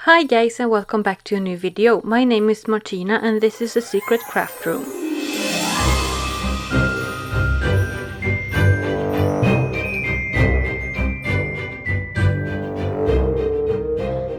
Hi guys and welcome back to a new video. My name is Martina and this is a secret craft room.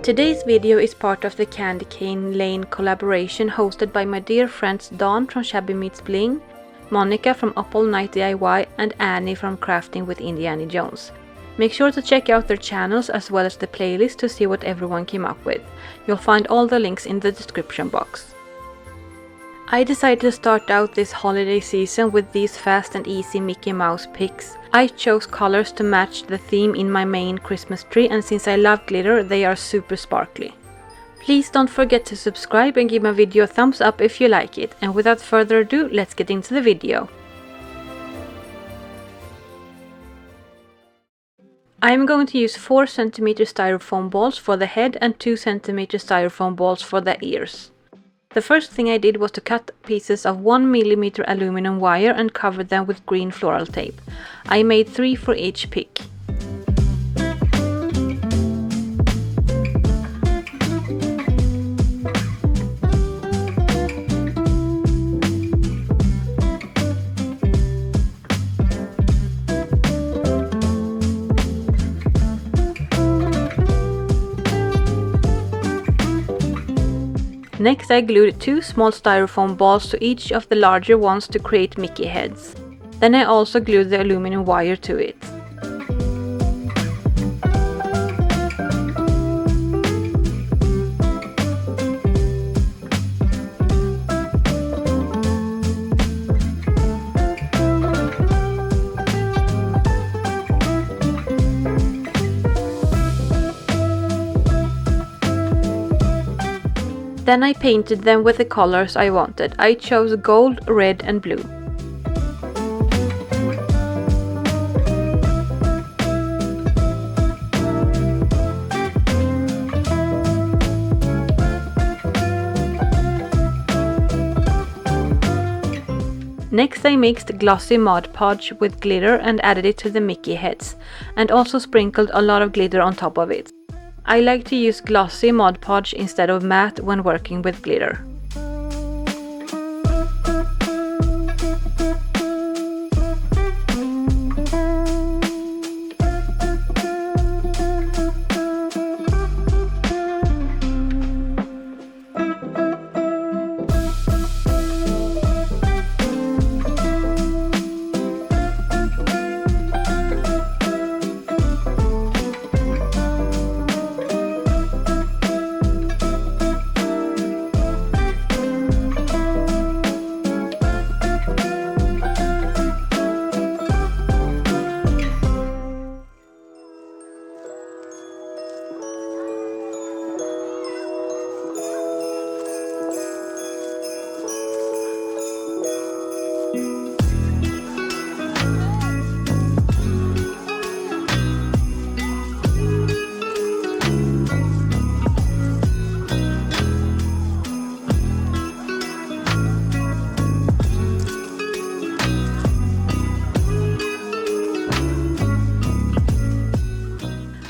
Today's video is part of the Candy Cane Lane collaboration hosted by my dear friends Dawn from Shabby Meets Bling, Monica from Up All Night DIY and Annie from Crafting with Indiana Jones. Make sure to check out their channels as well as the playlist to see what everyone came up with. You'll find all the links in the description box. I decided to start out this holiday season with these fast and easy Mickey Mouse pics. I chose colors to match the theme in my main Christmas tree, and since I love glitter, they are super sparkly. Please don't forget to subscribe and give my video a thumbs up if you like it. And without further ado, let's get into the video. I am going to use 4 cm styrofoam balls for the head and 2 cm styrofoam balls for the ears. The first thing I did was to cut pieces of 1 mm aluminum wire and cover them with green floral tape. I made 3 for each pick. Next I glued 2 small styrofoam balls to each of the larger ones to create Mickey heads. Then I also glued the aluminum wire to it. Then I painted them with the colors I wanted. I chose gold, red and blue. Next I mixed glossy Mod Podge with glitter and added it to the Mickey heads, and also sprinkled a lot of glitter on top of it. I like to use glossy Mod Podge instead of matte when working with glitter.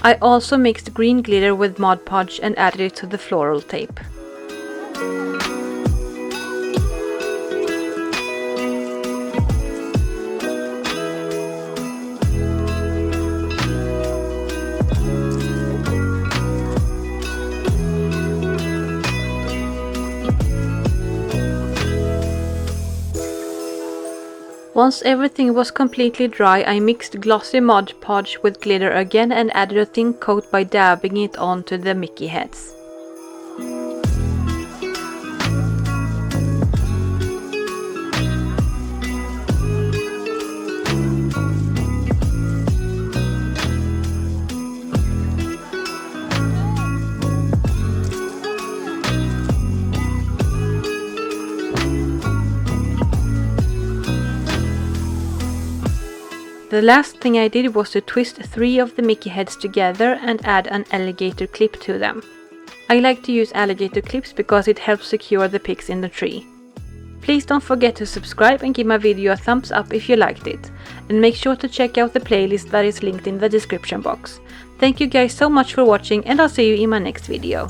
I also mixed green glitter with Mod Podge and added it to the floral tape. Once everything was completely dry, I mixed glossy Mod Podge with glitter again and added a thin coat by dabbing it onto the Mickey heads. The last thing I did was to twist 3 of the Mickey heads together and add an alligator clip to them. I like to use alligator clips because it helps secure the pics in the tree. Please don't forget to subscribe and give my video a thumbs up if you liked it. And make sure to check out the playlist that is linked in the description box. Thank you guys so much for watching, and I'll see you in my next video.